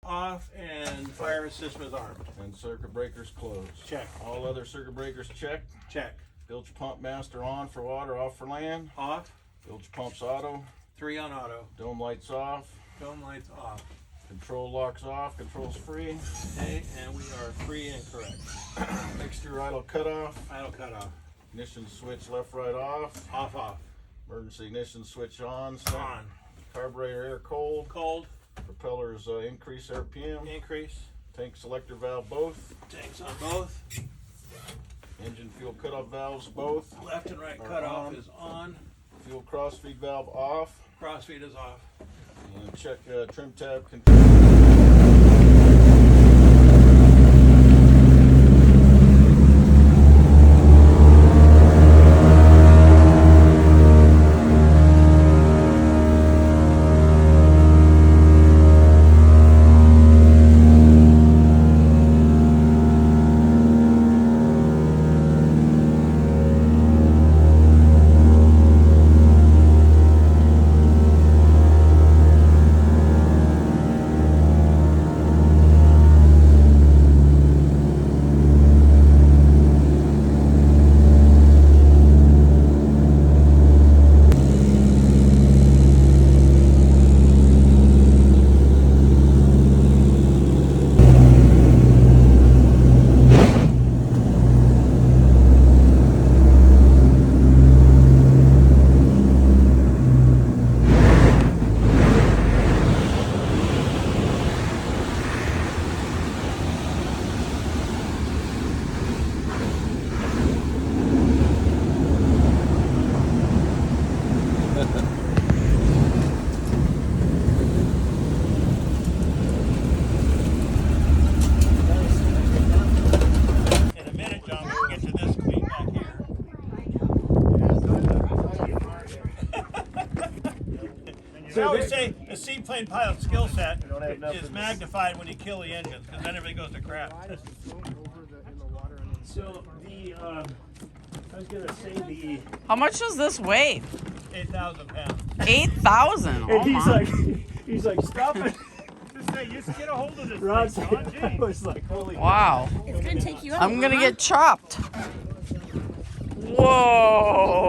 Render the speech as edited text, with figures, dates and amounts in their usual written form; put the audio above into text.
Off, and fire system is armed. And circuit breakers closed. Check. All other circuit breakers checked. Check. Bilge pump master on for water, off for land. Off. Bilge pumps auto. 3 on auto. Dome lights off. Dome lights off. Control locks off. Controls free. Okay, and we are free and correct. Mixture idle cutoff. Idle cutoff. Ignition switch left, right, off. Off, off. Emergency ignition switch on. Set. On. Carburetor air cold. Cold. Propellers increase RPM. Increase. Tank selector valve both. Tanks on both. Engine fuel cutoff valves both. Left and right Are cutoff on. is on. Fuel crossfeed valve off. Crossfeed is off. And check trim tab control. In a minute, John, we'll get to this clean back here. So I always say the seaplane pilot skill set is magnified when you kill the engines, because then everything goes to crap. So I was gonna say the How much does this weigh? 8,000 pounds. 8,000. Oh And my. he's like, stop it. Just say, you get a hold of this Rod thing, said, John. I Gee. was like, holy. Wow. It's gonna take you out. I'm gonna get chopped. Whoa.